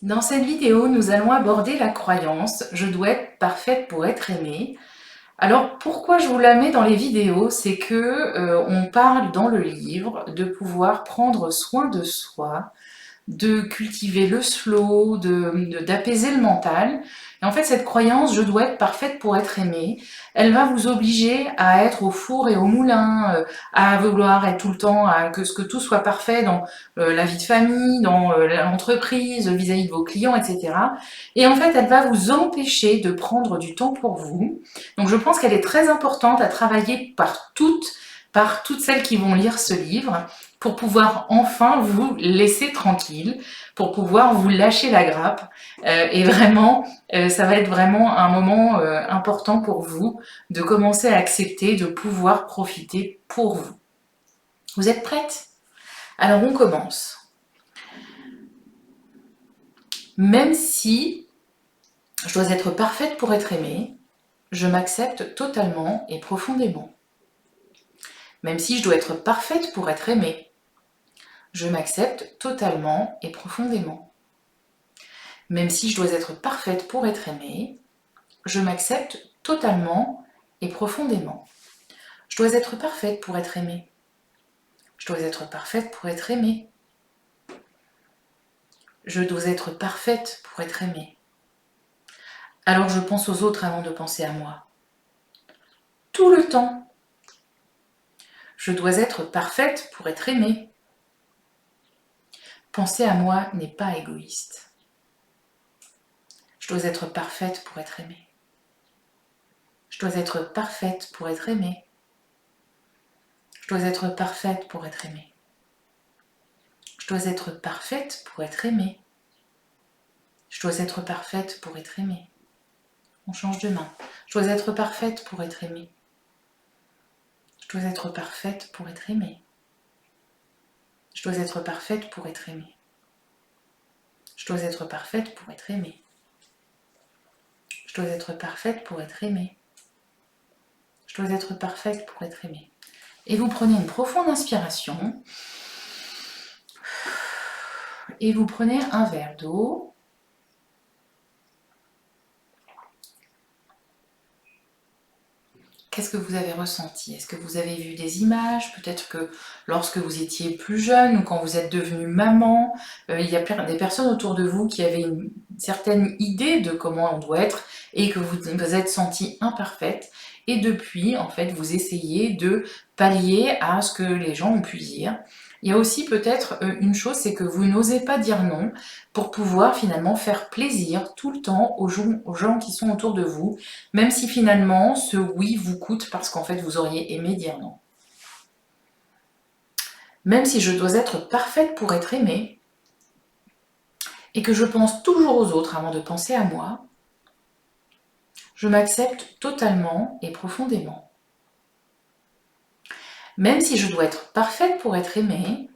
Dans cette vidéo, nous allons aborder la croyance « Je dois être parfaite pour être aimée ». Alors pourquoi je vous la mets dans les vidéos? C'est que on parle dans le livre de pouvoir prendre soin de soi, de cultiver le slow, d'apaiser le mental. Et en fait, cette croyance « je dois être parfaite pour être aimée », elle va vous obliger à être au four et au moulin, à vouloir être tout le temps, que tout soit parfait dans la vie de famille, dans l'entreprise, vis-à-vis de vos clients, etc. Et en fait, elle va vous empêcher de prendre du temps pour vous. Donc je pense qu'elle est très importante à travailler par toutes celles qui vont lire ce livre, pour pouvoir enfin vous laisser tranquille, pour pouvoir vous lâcher la grappe. Et vraiment, ça va être vraiment un moment important pour vous de commencer à accepter, de pouvoir profiter pour vous. Vous êtes prête? Alors on commence. Même si je dois être parfaite pour être aimée, je m'accepte totalement et profondément. Même si je dois être parfaite pour être aimée, je m'accepte totalement et profondément. Même si je dois être parfaite pour être aimée, je m'accepte totalement et profondément. Je dois être parfaite pour être aimée. Je dois être parfaite pour être aimée. Je dois être parfaite pour être aimée. Alors je pense aux autres avant de penser à moi. Tout le temps. Je dois être parfaite pour être aimée. Penser à moi n'est pas égoïste. Je dois être parfaite pour être aimée. Je dois être parfaite pour être aimée. Je dois être parfaite pour être aimée. Je dois être parfaite pour être aimée. Je dois être parfaite pour être aimée. On change de main. Je dois être parfaite pour être aimée. Je dois être parfaite pour être aimée. Je dois être parfaite pour être aimée. Je dois être parfaite pour être aimée. Je dois être parfaite pour être aimée. Je dois être parfaite pour être aimée. Et vous prenez une profonde inspiration. Et vous prenez un verre d'eau. Qu'est-ce que vous avez ressenti? Est-ce que vous avez vu des images? Peut-être que lorsque vous étiez plus jeune ou quand vous êtes devenu maman, il y a des personnes autour de vous qui avaient une certaine idée de comment on doit être et que vous vous êtes sentie imparfaite. Et depuis, en fait, vous essayez de pallier à ce que les gens ont pu dire. Il y a aussi peut-être une chose, c'est que vous n'osez pas dire non pour pouvoir finalement faire plaisir tout le temps aux gens qui sont autour de vous, même si finalement ce oui vous coûte parce qu'en fait vous auriez aimé dire non. Même si je dois être parfaite pour être aimée, et que je pense toujours aux autres avant de penser à moi, je m'accepte totalement et profondément. Même si je dois être parfaite pour être aimée,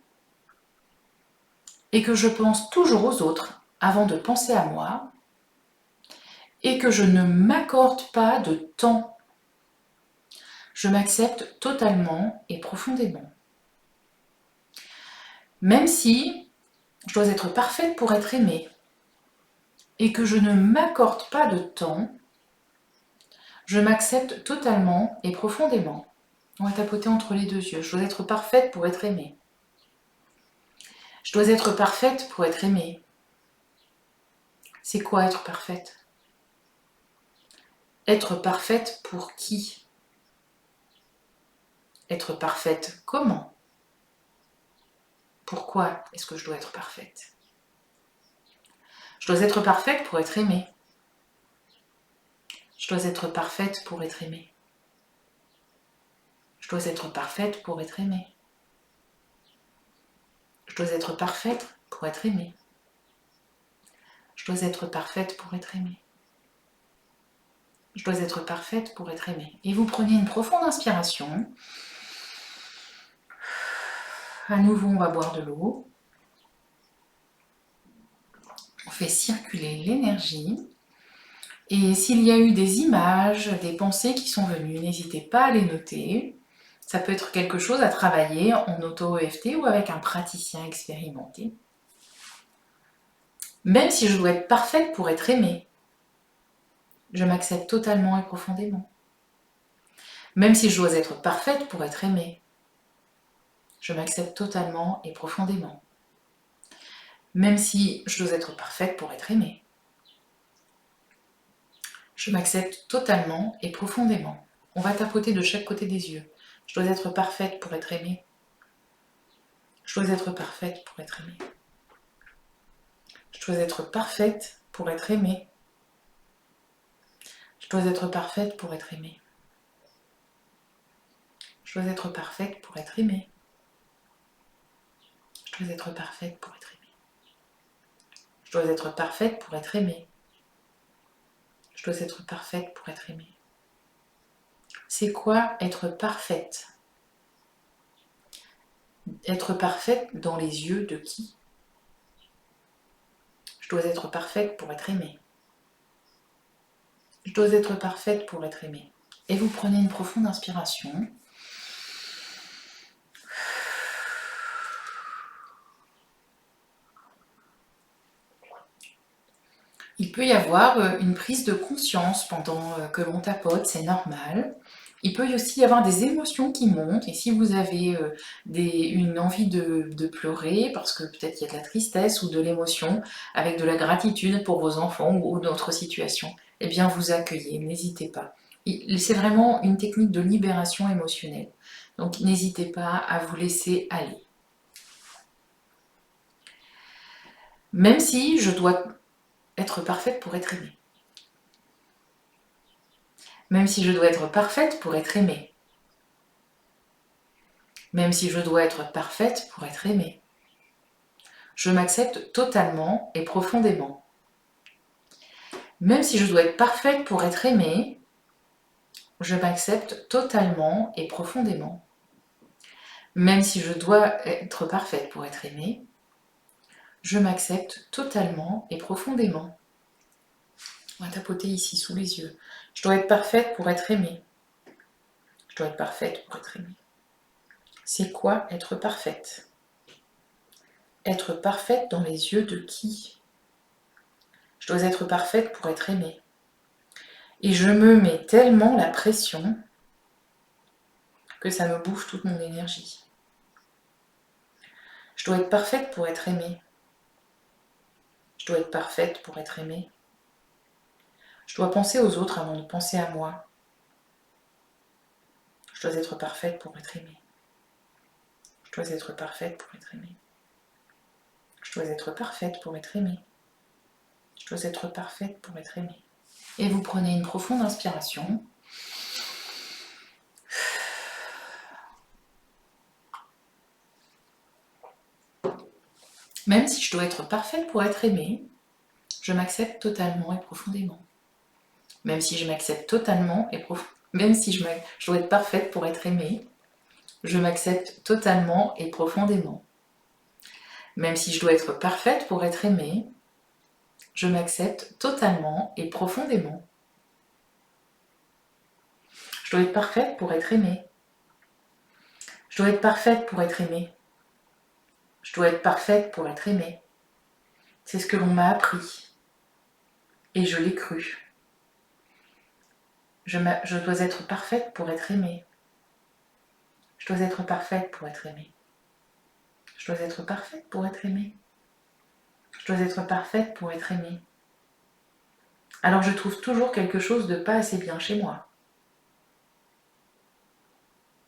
et que je pense toujours aux autres avant de penser à moi, et que je ne m'accorde pas de temps, je m'accepte totalement et profondément. Même si je dois être parfaite pour être aimée, et que je ne m'accorde pas de temps, je m'accepte totalement et profondément. On va tapoter entre les deux yeux. Je dois être parfaite pour être aimée. Je dois être parfaite pour être aimée. C'est quoi être parfaite? Être parfaite pour qui? Être parfaite comment? Pourquoi est-ce que je dois être parfaite? Je dois être parfaite pour être aimée. Je dois être parfaite pour être aimée. Je dois être parfaite pour être aimée. Je dois être parfaite pour être aimée. Je dois être parfaite pour être aimée. Je dois être parfaite pour être aimée. Et vous prenez une profonde inspiration. À nouveau, on va boire de l'eau. On fait circuler l'énergie. Et s'il y a eu des images, des pensées qui sont venues, n'hésitez pas à les noter. Ça peut être quelque chose à travailler en auto-EFT ou avec un praticien expérimenté. Même si je dois être parfaite pour être aimée, je m'accepte totalement et profondément. Même si je dois être parfaite pour être aimée, je m'accepte totalement et profondément. Même si je dois être parfaite pour être aimée, je m'accepte totalement et profondément. On va tapoter de chaque côté des yeux. Je dois être parfaite pour être aimée. Je dois être parfaite pour être aimée. Je dois être parfaite pour être aimée. Je dois être parfaite pour être aimée. Je dois être parfaite pour être aimée. Je dois être parfaite pour être aimée. Je dois être parfaite pour être aimée. Je dois être parfaite pour être aimée. C'est quoi être parfaite? Être parfaite dans les yeux de qui? Je dois être parfaite pour être aimée. Je dois être parfaite pour être aimée. Et vous prenez une profonde inspiration. Il peut y avoir une prise de conscience pendant que l'on tapote, c'est normal. Il peut aussi y avoir des émotions qui montent, et si vous avez une envie de pleurer, parce que peut-être qu'il y a de la tristesse ou de l'émotion, avec de la gratitude pour vos enfants ou d'autres situations, eh bien vous accueillez, n'hésitez pas. C'est vraiment une technique de libération émotionnelle, donc n'hésitez pas à vous laisser aller. Même si je dois être parfaite pour être aimée. Même si je dois être parfaite pour être aimée. Même si je dois être parfaite pour être aimée. Je m'accepte totalement et profondément. Même si je dois être parfaite pour être aimée, je m'accepte totalement et profondément. Même si je dois être parfaite pour être aimée, je m'accepte totalement et profondément. On va tapoter ici sous les yeux. Je dois être parfaite pour être aimée. Je dois être parfaite pour être aimée. C'est quoi être parfaite? Être parfaite dans les yeux de qui? Je dois être parfaite pour être aimée. Et je me mets tellement la pression que ça me bouffe toute mon énergie. Je dois être parfaite pour être aimée. Je dois être parfaite pour être aimée. Je dois penser aux autres avant de penser à moi. Je dois être parfaite pour être aimée. Je dois être parfaite pour être aimée. Je dois être parfaite pour être aimée. Je dois être parfaite pour être aimée. Et vous prenez une profonde inspiration. Même si je dois être parfaite pour être aimée, je m'accepte totalement et profondément. Même si je m'accepte totalement et profondément, même si je dois être parfaite pour être aimée, je m'accepte totalement et profondément. Même si je dois être parfaite pour être aimée, je m'accepte totalement et profondément. Je dois être parfaite pour être aimée. Je dois être parfaite pour être aimée. Je dois être parfaite pour être aimée. C'est ce que l'on m'a appris. Et je l'ai cru. Je dois être parfaite pour être aimée. Je dois être parfaite pour être aimée. Je dois être parfaite pour être aimée. Je dois être parfaite pour être aimée. Alors je trouve toujours quelque chose de pas assez bien chez moi.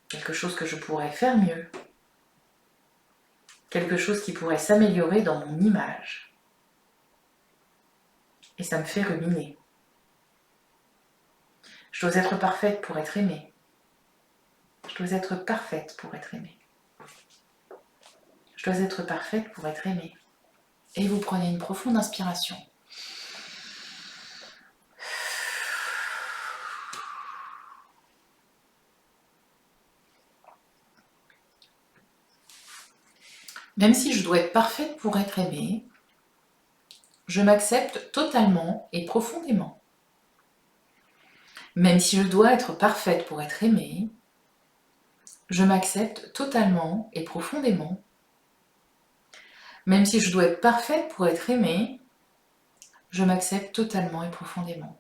Quelque chose que je pourrais faire mieux. Quelque chose qui pourrait s'améliorer dans mon image. Et ça me fait ruminer. Je dois être parfaite pour être aimée. Je dois être parfaite pour être aimée. Je dois être parfaite pour être aimée. Et vous prenez une profonde inspiration. Même si je dois être parfaite pour être aimée, je m'accepte totalement et profondément. Même si je dois être parfaite pour être aimée, je m'accepte totalement et profondément. Même si je dois être parfaite pour être aimée, Je m'accepte totalement et profondément.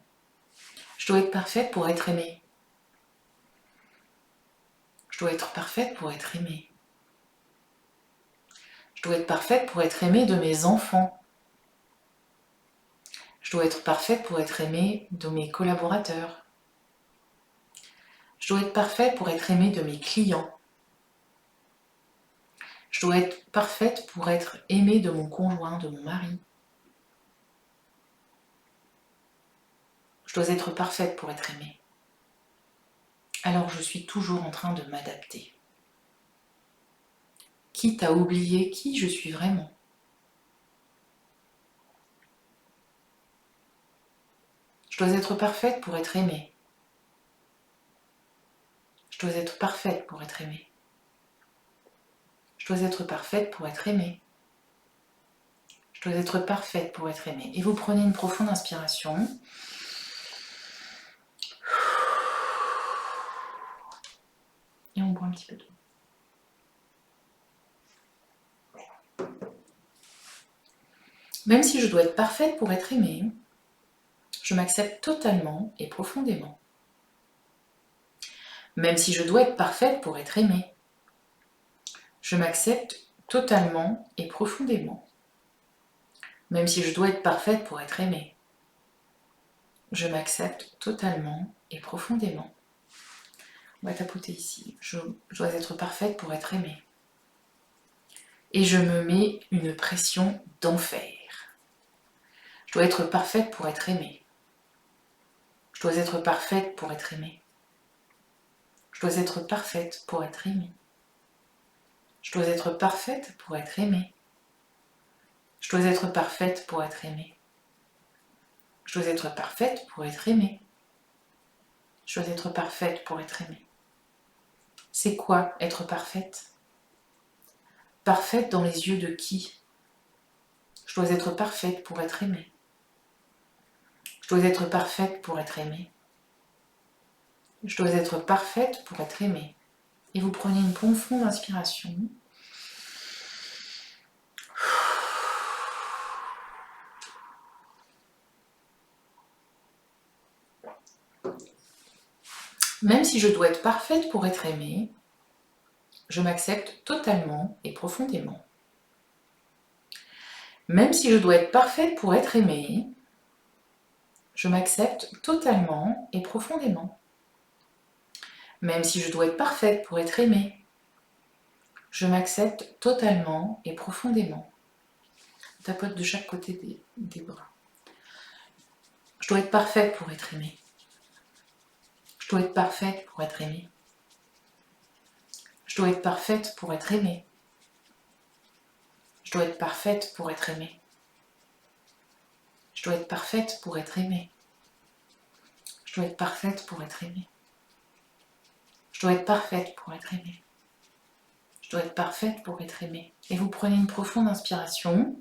Je dois être parfaite pour être aimée. Je dois être parfaite pour être aimée. Je dois être parfaite pour être aimée de mes enfants. Je dois être parfaite pour être aimée de mes collaborateurs. Je dois être parfaite pour être aimée de mes clients. Je dois être parfaite pour être aimée de mon conjoint, de mon mari. Je dois être parfaite pour être aimée. Alors je suis toujours en train de m'adapter. Quitte à oublier qui je suis vraiment. Je dois être parfaite pour être aimée. Je dois être parfaite pour être aimée. Je dois être parfaite pour être aimée. Je dois être parfaite pour être aimée. Et vous prenez une profonde inspiration. Et on boit un petit peu d'eau. Même si je dois être parfaite pour être aimée, je m'accepte totalement et profondément. Même si je dois être parfaite pour être aimée, je m'accepte totalement et profondément. Même si je dois être parfaite pour être aimée, je m'accepte totalement et profondément. On va tapoter ici. Je dois être parfaite pour être aimée. Et je me mets une pression d'enfer. Je dois être parfaite pour être aimée. Je dois être parfaite pour être aimée. Je dois être parfaite pour être aimée. Je dois être parfaite pour être aimée. Je dois être parfaite pour être aimée. Je dois être parfaite pour être aimée. Je dois être parfaite pour être aimée. C'est quoi être parfaite? Parfaite dans les yeux de qui? Je dois être parfaite pour être aimée. Je dois être parfaite pour être aimée. Je dois être parfaite pour être aimée. Et vous prenez une profonde inspiration. Même si je dois être parfaite pour être aimée, je m'accepte totalement et profondément. Même si je dois être parfaite pour être aimée, je m'accepte totalement et profondément. Même si je dois être parfaite pour être aimée, je m'accepte totalement et profondément. On tapote de chaque côté des bras. Je dois être parfaite pour être aimée. Je dois être parfaite pour être aimée. Je dois être parfaite pour être aimée. Je dois être parfaite pour être aimée. Je dois être parfaite pour être aimée. Je dois être parfaite pour être aimée. Je dois être parfaite pour être aimée. Je dois être parfaite pour être aimée. Et vous prenez une profonde inspiration.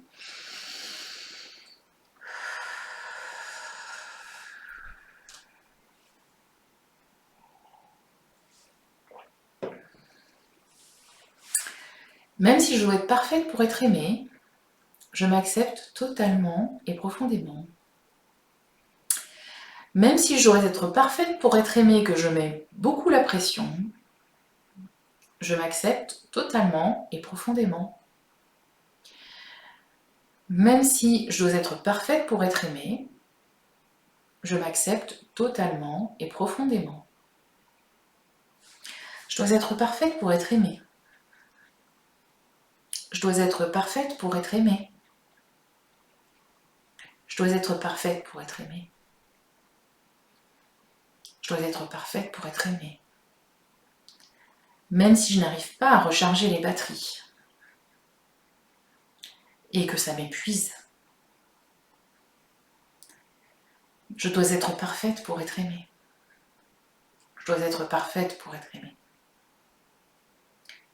Même si je dois être parfaite pour être aimée, je m'accepte totalement et profondément. Même si je dois être parfaite pour être aimée, que je mets beaucoup la pression, je m'accepte totalement et profondément. Même si je dois être parfaite pour être aimée, je m'accepte totalement et profondément. Je dois être parfaite pour être aimée. Je dois être parfaite pour être aimée. Je dois être parfaite pour être aimée. Je dois être parfaite pour être aimée. Même si je n'arrive pas à recharger les batteries et que ça m'épuise, je dois être parfaite pour être aimée. Je dois être parfaite pour être aimée.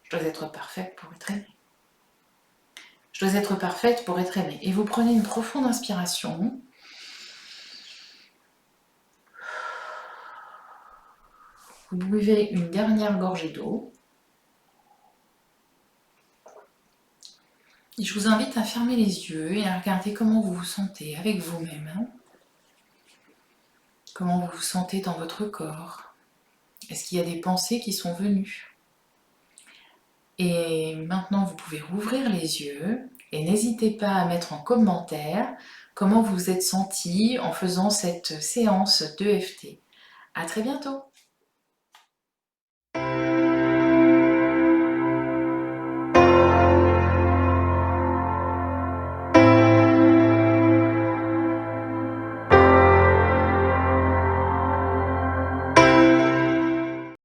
Je dois être parfaite pour être aimée. Je dois être parfaite pour être aimée. Et vous prenez une profonde inspiration. Vous buvez une dernière gorgée d'eau. Je vous invite à fermer les yeux et à regarder comment vous vous sentez avec vous-même, hein. Comment vous vous sentez dans votre corps. Est-ce qu'il y a des pensées qui sont venues? Et maintenant, vous pouvez rouvrir les yeux et n'hésitez pas à mettre en commentaire comment vous vous êtes senti en faisant cette séance d'EFT. À très bientôt!